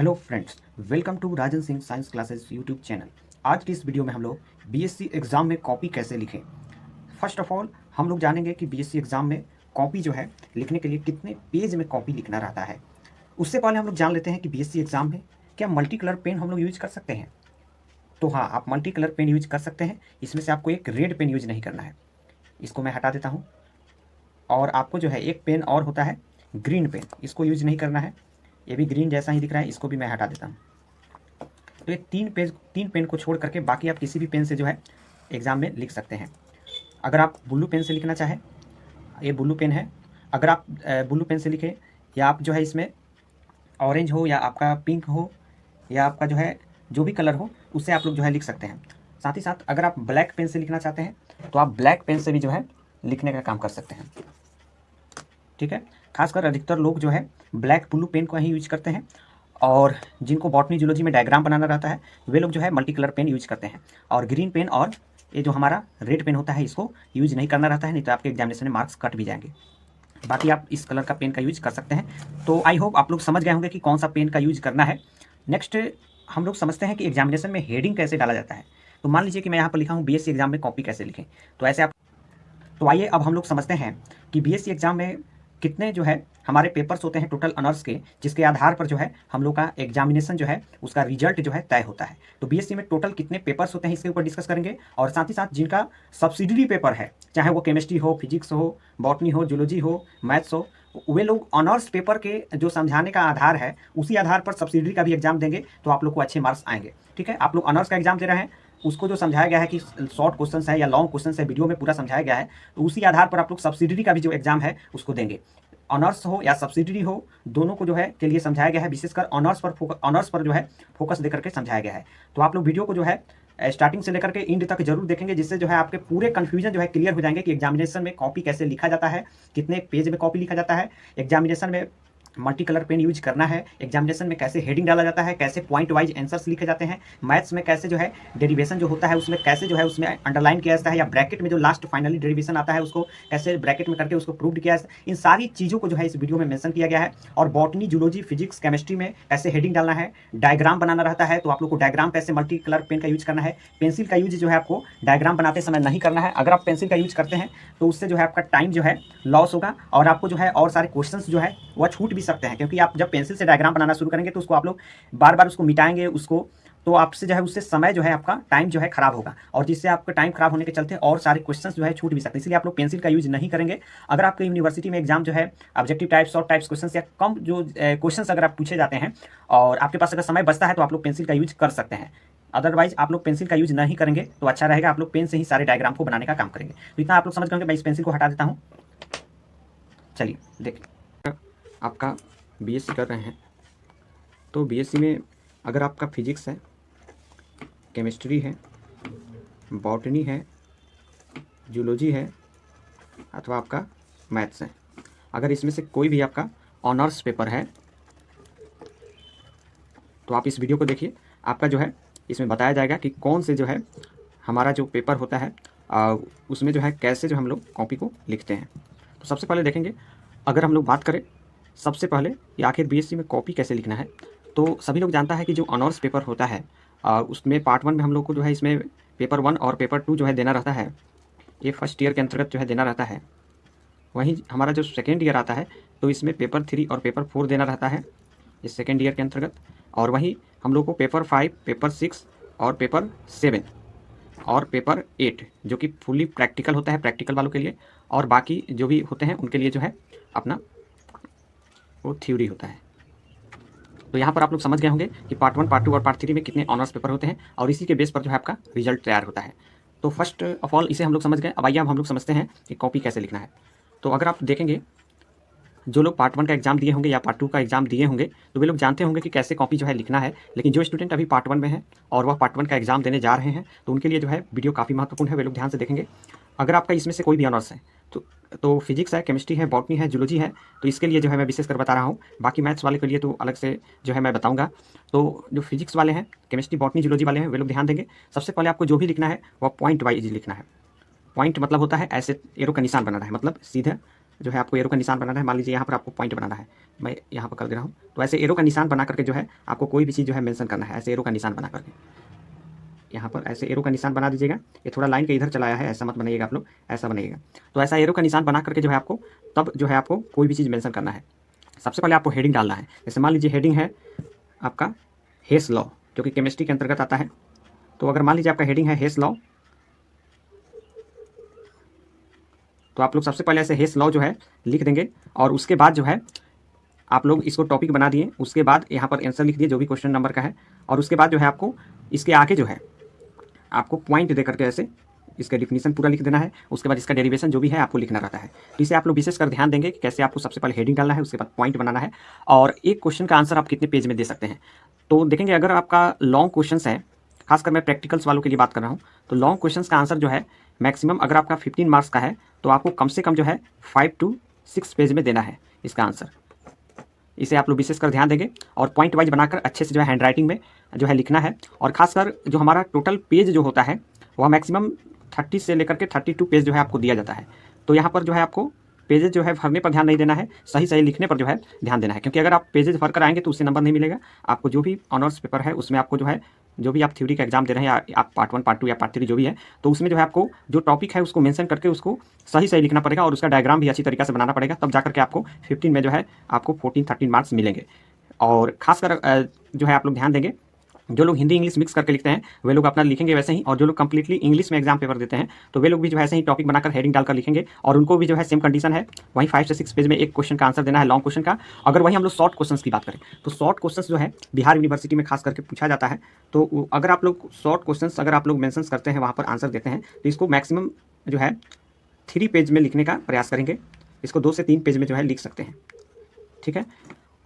Hello friends, welcome to Rajan Singh science classes YouTube channel. आज की इस वीडियो में हम लोग बीएससी एग्ज़ाम में कॉपी कैसे लिखें। फर्स्ट ऑफ ऑल हम लोग जानेंगे कि बीएससी एग्ज़ाम में कॉपी जो है लिखने के लिए कितने पेज में कॉपी लिखना रहता है। उससे पहले हम लोग जान लेते हैं कि बीएससी एग्ज़ाम में क्या मल्टी कलर पेन हम लोग यूज कर सकते हैं। तो हाँ, आप मल्टी कलर पेन यूज कर सकते हैं। इसमें से आपको एक रेड पेन यूज नहीं करना है। इसको मैं हटा देता हूँ। और आपको जो है एक पेन और होता है ग्रीन पेन, इसको यूज नहीं करना है। ये भी ग्रीन जैसा ही दिख रहा है, इसको भी मैं हटा देता हूँ। तो ये तीन पेन को छोड़ करके बाकी आप किसी भी पेन से जो है एग्ज़ाम में लिख सकते हैं। अगर आप ब्लू पेन से लिखना चाहें, ये ब्लू पेन है, अगर आप ब्लू पेन से लिखें, या आप जो है इसमें ऑरेंज हो या आपका पिंक हो या आपका जो है जो भी कलर हो उससे आप लोग जो है लिख सकते हैं। साथ ही साथ अगर आप ब्लैक पेन से लिखना चाहते हैं तो आप ब्लैक पेन से भी जो है लिखने का काम कर सकते हैं। ठीक है, खासकर अधिकतर लोग जो है ब्लैक ब्लू पेन को ही यूज करते हैं, और जिनको बॉटनी जूलॉजी में डायग्राम बनाना रहता है वे लोग जो है मल्टी कलर पेन यूज करते हैं। और ग्रीन पेन और ये जो हमारा रेड पेन होता है इसको यूज नहीं करना रहता है, नहीं तो आपके एग्जामिनेशन में मार्क्स कट भी जाएंगे। बाकी आप इस कलर का पेन का यूज कर सकते हैं। तो आई होप आप लोग समझ गए होंगे कि कौन सा पेन का यूज करना है। नेक्स्ट हम लोग समझते हैं कि एग्जामिनेशन में हेडिंग कैसे डाला जाता है। तो मान लीजिए कि मैं यहाँ पर लिखा हूँ बीएससी एग्जाम में कॉपी कैसे लिखें। तो ऐसे आप तो आइए अब हम लोग समझते हैं कि बीएससी एग्जाम में कितने जो है हमारे पेपर्स होते हैं टोटल ऑनर्स के, जिसके आधार पर जो है हम लोग का एग्जामिनेशन जो है उसका रिजल्ट जो है तय होता है। तो बीएससी में टोटल कितने पेपर्स होते हैं इसके ऊपर डिस्कस करेंगे, और साथ ही साथ जिनका सब्सिडरी पेपर है, चाहे वो केमिस्ट्री हो, फिजिक्स हो, बॉटनी हो, जूलॉजी हो, मैथ्स हो, वे लोग ऑनर्स पेपर के जो समझाने का आधार है उसी आधार पर सब्सिडरी का भी एग्जाम देंगे तो आप लोग को अच्छे मार्क्स आएंगे। ठीक है, आप लोग ऑनर्स का एग्जाम दे रहे हैं, उसको जो समझाया गया है कि शॉर्ट क्वेश्चन है या लॉन्ग क्वेश्चन है, वीडियो में पूरा समझाया गया है, तो उसी आधार पर आप लोग सब्सिडरी का भी जो एग्जाम है उसको देंगे। ऑनर्स हो या सब्सिडरी हो, दोनों को जो है के लिए समझाया गया है। विशेषकर ऑनर्स पर जो है फोकस देकर के समझाया गया है। तो आप लोग वीडियो को जो है स्टार्टिंग से लेकर के एंड तक जरूर देखेंगे, जिससे जो है आपके पूरे कंफ्यूजन जो है क्लियर हो जाएंगे कि एग्जामिनेशन में कॉपी कैसे लिखा जाता है, कितने पेज में कॉपी लिखा जाता है, एग्जामिनेशन में मल्टी कलर पेन यूज करना है, एग्जामिनेशन में कैसे हेडिंग डाला जाता है, कैसे पॉइंट वाइज आंसर्स लिखे जाते हैं, मैथ्स में कैसे जो है डेरिवेशन जो होता है उसमें कैसे जो है उसमें अंडरलाइन किया जाता है, या ब्रैकेट में जो लास्ट फाइनली डेरिवेशन आता है उसको कैसे ब्रैकेट में करके उसको प्रूव किया जाता है। इन सारी चीज़ों को जो है इस वीडियो में मेंशन किया गया है। और बॉटनी, जूलॉजी, फिजिक्स, केमिस्ट्री में कैसे हेडिंग डालना है, डायग्राम बनाना रहता है, तो आप लोग को डायग्राम कैसे मल्टी कलर पेन का यूज करना है। पेंसिल का यूज जो है आपको डायग्राम बनाते समय नहीं करना है। अगर आप पेंसिल का यूज करते हैं तो उससे जो है आपका टाइम जो है लॉस होगा, और आपको जो है और सारे क्वेश्चंस जो है वह छूट भी सकते हैं, क्योंकि आप जब पेंसिल से डायग्राम बनाना शुरू करेंगे तो उसको आप लोग बार बार उसको मिटाएंगे उसको, तो आपसे जो है उससे समय जो है आपका टाइम जो है खराब होगा, और जिससे आपका टाइम खराब होने के चलते और सारे क्वेश्चंस जो है छूट भी सकते हैं। इसलिए आप लोग पेंसिल का यूज नहीं करेंगे। अगर आपके यूनिवर्सिटी में एग्जाम जो है objective types, short types questions या कम जो क्वेश्चंस अगर आप पूछे जाते हैं और आपके पास अगर समय बचता है तो आप लोग पेंसिल का यूज कर सकते हैं। अदरवाइज आप लोग पेंसिल का यूज नहीं करेंगे तो अच्छा रहेगा, आप लोग पेन से ही सारे डायग्राम को बनाने का काम करेंगे। तो इतना आप लोग समझ गए, मैं इस पेंसिल को हटा देता हूँ। चलिए देखिए, आपका बीएससी कर रहे हैं तो बीएससी में अगर आपका फिजिक्स है, केमिस्ट्री है, बॉटनी है, जूलॉजी है, अथवा आपका मैथ्स है, अगर इसमें से कोई भी आपका ऑनर्स पेपर है तो आप इस वीडियो को देखिए। आपका जो है इसमें बताया जाएगा कि कौन से जो है हमारा जो पेपर होता है उसमें जो है कैसे जो हम लोग कॉपी को लिखते हैं। तो सबसे पहले देखेंगे, अगर हम लोग बात करें सबसे पहले कि आखिर बीएससी में कॉपी कैसे लिखना है, तो सभी लोग जानता है कि जो ऑनर्स पेपर होता है उसमें पार्ट 1 में हम लोग को जो है इसमें पेपर 1 और पेपर 2 जो है देना रहता है। ये फर्स्ट ईयर के अंतर्गत जो है देना रहता है। वहीं हमारा जो सेकेंड ईयर आता है तो इसमें पेपर 3 और पेपर 4 देना रहता है इस सेकेंड ईयर के अंतर्गत। और वहीं हम लोग को पेपर 5, पेपर 6 और पेपर 7 और पेपर 8 जो कि फुली प्रैक्टिकल होता है प्रैक्टिकल वालों के लिए, और बाकी जो भी होते हैं उनके लिए जो है अपना वो थ्योरी होता है। तो यहाँ पर आप लोग समझ गए होंगे कि पार्ट 1, पार्ट 2 और पार्ट 3 में कितने ऑनर्स पेपर होते हैं, और इसी के बेस पर जो है आपका रिजल्ट तैयार होता है। तो फर्स्ट ऑफ ऑल इसे हम लोग समझ गए। अब आइए अब हम लोग समझते हैं कि कॉपी कैसे लिखना है। तो अगर आप देखेंगे, जो लोग पार्ट 1 का एग्जाम दिए होंगे या पार्ट 2 का एग्जाम दिए होंगे तो वे लोग जानते होंगे कि कैसे कॉपी जो है लिखना है। लेकिन जो स्टूडेंट अभी पार्ट 1 में है और वह पार्ट 1 का एग्जाम देने जा रहे हैं तो उनके लिए जो है वीडियो काफ़ी महत्वपूर्ण है, वे लोग ध्यान से देखेंगे। अगर आपका इसमें से कोई भी ऑनर्स है तो फिजिक्स है, केमिस्ट्री है, बॉटनी है, जूलॉजी है, तो इसके लिए जो है मैं विशेष कर बता रहा हूँ। बाकी मैथ्स वाले के लिए तो अलग से जो है मैं बताऊँगा। तो जो फिजिक्स वाले हैं, केमिस्ट्री, बॉटनी, जूलॉजी वाले हैं, वे लोग ध्यान देंगे। सबसे पहले आपको जो भी लिखना है वह पॉइंट वाइज लिखना है। पॉइंट मतलब होता है ऐसे एरो का निशान बनाना है, मतलब सीधा जो है आपको एरो का निशान बनाना है। मान लीजिए यहाँ पर आपको पॉइंट बनाना है, मैं यहाँ पर कर दे रहा हूँ। तो ऐसे एरो का निशान बना करके जो है आपको कोई भी चीज़ जो है मेंशन करना है, ऐसे एरो का निशान बना करके यहाँ पर ऐसे एरो का निशान बना दीजिएगा। ये थोड़ा लाइन के इधर चलाया है, ऐसा मत बनाइएगा आप लोग, ऐसा बनाइएगा। तो ऐसा एरो का निशान बना करके जो है आपको तब जो है आपको कोई भी चीज़ मेंशन करना है। सबसे पहले आपको हेडिंग डालना है। जैसे मान लीजिए हेडिंग है आपका हेस लॉ, जो कि केमिस्ट्री के अंतर्गत आता है। तो अगर मान लीजिए आपका हेडिंग है हेस लॉ, तो आप लोग सबसे पहले ऐसे हेस लॉ जो है लिख देंगे और उसके बाद जो है आप लोग इसको टॉपिक बना दिए। उसके बाद यहाँ पर आंसर लिख दिए जो भी क्वेश्चन नंबर का है, और उसके बाद जो है आपको इसके आगे जो है आपको पॉइंट दे करके ऐसे इसका डिफिनीशन पूरा लिख देना है। उसके बाद इसका डेरिवेशन जो भी है आपको लिखना रहता है। तो इसे आप लोग विशेष कर ध्यान देंगे कि कैसे आपको सबसे पहले हेडिंग डालना है, उसके बाद पॉइंट बनाना है, और एक क्वेश्चन का आंसर आप कितने पेज में दे सकते हैं। तो देखेंगे अगर आपका लॉन्ग क्वेश्चन है, खासकर मैं प्रैक्टिकल्स वालों के लिए बात कर रहा हूँ, तो लॉन्ग क्वेश्चन का आंसर जो है मैक्सिमम अगर आपका 15 मार्क्स का है तो आपको कम से कम जो है 5 to 6 पेज में देना है इसका आंसर। इसे आप लोग विशेष कर ध्यान देंगे और पॉइंट वाइज बनाकर अच्छे से जो है हैंड राइटिंग में जो है लिखना है। और खासकर जो हमारा टोटल पेज जो होता है वह मैक्सिमम 30 से लेकर के 32 पेज जो है आपको दिया जाता है। तो यहाँ पर जो है आपको पेजेज जो है भरने पर ध्यान नहीं देना है, सही सही लिखने पर जो है ध्यान देना है। क्योंकि अगर आप पेजेज भर कर आएंगे तो उससे नंबर नहीं मिलेगा आपको। जो भी ऑनर्स पेपर है उसमें आपको जो है जो भी आप थ्योरी का एग्जाम दे रहे हैं, आप पार्ट 1 पार्ट 2 या पार्ट 3 जो भी है, तो उसमें जो है आपको जो टॉपिक है उसको मेंशन करके उसको सही सही लिखना पड़ेगा और उसका डायग्राम भी अच्छी तरीके से बनाना पड़ेगा। तब जाकर के आपको 15 में जो है आपको 14-13 मार्क्स मिलेंगे। और खासकर जो है आप लोग ध्यान देंगे, जो लोग हिंदी इंग्लिश मिक्स करके लिखते हैं वे लोग अपना लिखेंगे वैसे ही, और जो लोग कंप्लीटली इंग्लिश में एग्जाम पेपर देते हैं तो वे लोग भी जो है ऐसे ही टॉपिक बनाकर हेडिंग डालकर लिखेंगे। और उनको भी जो है सेम कंडीशन है, वहीं 5 से 6 पेज में एक क्वेश्चन का आंसर देना है लॉन्ग क्वेश्चन का। अगर वहीं हम लोग शॉर्ट क्वेश्चन की बात करें तो शॉर्ट क्वेश्चन जो है बिहार यूनिवर्सिटी में खास करके पूछा जाता है। तो अगर आप लोग शॉर्ट क्वेश्चन अगर आप लोग मैंशन करते हैं वहाँ पर आंसर देते हैं तो इसको मैक्सिमम जो है 3 पेज में लिखने का प्रयास करेंगे। इसको 2 से 3 पेज में जो है लिख सकते हैं, ठीक है।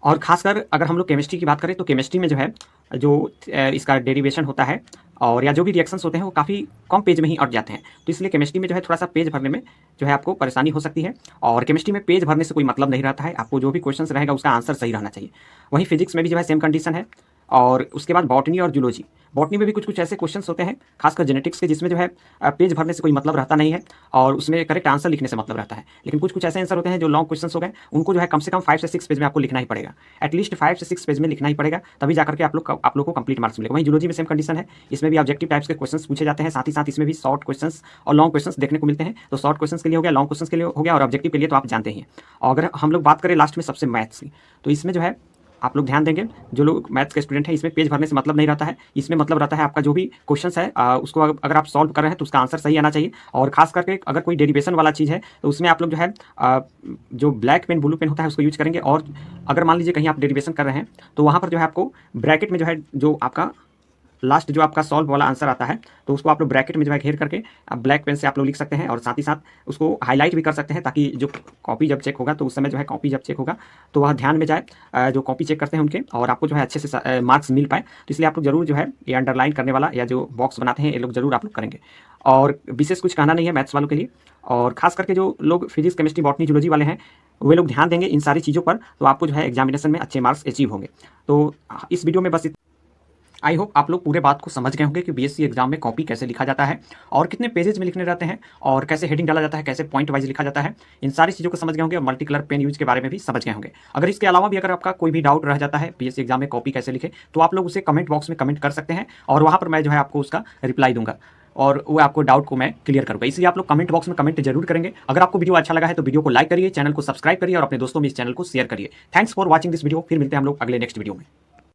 और खासकर अगर हम लोग केमिस्ट्री की बात करें तो केमिस्ट्री में जो है जो इसका डेरिवेशन होता है और या जो भी रिएक्शंस होते हैं वो काफ़ी कम पेज में ही अट जाते हैं। तो इसलिए केमिस्ट्री में जो है थोड़ा सा पेज भरने में जो है आपको परेशानी हो सकती है। और केमिस्ट्री में पेज भरने से कोई मतलब नहीं रहता है, आपको जो भी क्वेश्चंस रहेगा उसका आंसर सही रहना चाहिए। वहीं फिजिक्स में भी जो है सेम कंडीशन है। और उसके बाद बॉटनी और जूलॉजी, बॉटनी में भी कुछ कुछ ऐसे क्वेश्चंस होते हैं खासकर जेनेटिक्स के जिसमें जो है पेज भरने से कोई मतलब रहता नहीं है और उसमें करेक्ट आंसर लिखने से मतलब रहता है। लेकिन कुछ कुछ ऐसे आंसर होते हैं जो लॉन्ग क्वेश्चंस हो गए, उनको जो है कम से कम 5 से 6 पेज में आपको लिखना ही पड़ेगा। एटलीस्ट 5 से 6 पेज में लिखना ही पड़ेगा, तभी जाकर के आप लोग को कंप्लीट मार्क्स मिलेगा। वहीं जूलॉजी में सेम कंडीशन है, इसमें भी ऑब्जेक्टिव टाइप्स के क्वेश्चंस पूछे जाते हैं, साथ ही साथ इसमें भी शॉर्ट क्वेश्चंस और लॉन्ग क्वेश्चंस देखने को मिलते हैं। तो शॉर्ट क्वेश्चंस के लिए हो गया, लॉन्ग क्वेश्चंस के लिए हो गया, और ऑब्जेक्टिव के लिए तो आप जानते ही हैं। और अगर हम लोग बात करें लास्ट में सबसे मैथ्स की, तो इसमें जो है आप लोग ध्यान देंगे, जो लोग मैथ्स के स्टूडेंट हैं इसमें पेज भरने से मतलब नहीं रहता है। इसमें मतलब रहता है आपका जो भी क्वेश्चन है उसको अगर आप सॉल्व कर रहे हैं तो उसका आंसर सही आना चाहिए। और खास करके अगर कोई डेरिवेशन वाला चीज़ है तो उसमें आप लोग जो है जो ब्लैक पेन ब्लू पेन होता है उसको यूज करेंगे। और अगर मान लीजिए कहीं आप डेरिवेशन कर रहे हैं तो वहाँ पर जो है आपको ब्रैकेट में जो है जो आपका लास्ट जो आपका सॉल्व वाला आंसर आता है तो उसको आप लोग ब्रैकेट में जो है घेर करके आप ब्लैक पेन से आप लोग लिख सकते हैं। और साथ ही साथ उसको हाईलाइट भी कर सकते हैं ताकि जो कॉपी जब चेक होगा तो उस समय जो है कॉपी जब चेक होगा तो वह ध्यान में जाए जो कॉपी चेक करते हैं उनके, और आपको जो है अच्छे से मार्क्स मिल पाए। तो इसलिए आप लोग जरूर जो है ये अंडरलाइन करने वाला या जो बॉक्स बनाते हैं ये लोग जरूर आप लोग करेंगे। और विशेष कुछ कहना नहीं है मैथ्स वालों के लिए। और खास करके जो लोग फिजिक्स केमिस्ट्री बॉटनी जूलॉजी वाले हैं वे लोग ध्यान देंगे इन सारी चीज़ों पर, तो आपको जो है एग्जामिनेशन में अच्छे मार्क्स अचीव होंगे। तो इस वीडियो में बस आई होप आप लोग पूरे बात को समझ गए होंगे कि बीएससी एग्जाम में कॉपी कैसे लिखा जाता है और कितने पेजेज में लिखने रहते हैं और कैसे हेडिंग डाला जाता है, कैसे पॉइंट वाइज लिखा जाता है। इन सारी चीज़ों को समझ गए होंगे और मल्टी कलर पेन यूज के बारे में भी समझ गए होंगे। अगर इसके अलावा भी अगर आपका कोई भी डाउट रह जाता है बीएससी एग्जाम में कॉपी कैसे लिखे तो आप लोग उसे कमेंट बॉक्स में कमेंट कर सकते हैं और वहाँ पर मैं जो है आपको उसका रिप्लाई दूंगा और वो आपको डाउट को मैं क्लियर करूंगा। इसलिए आप लोग कमेंट बॉक्स में कमेंट जरूर करेंगे। अगर आपको वीडियो अच्छा लगा है तो वीडियो को लाइक करिए, चैनल को सब्सक्राइब करिए और अपने दोस्तों में इस चैनल को शेयर करिए। Thanks for watching this video. फिर मिलते हैं हम लोग अगले नेक्स्ट वीडियो में।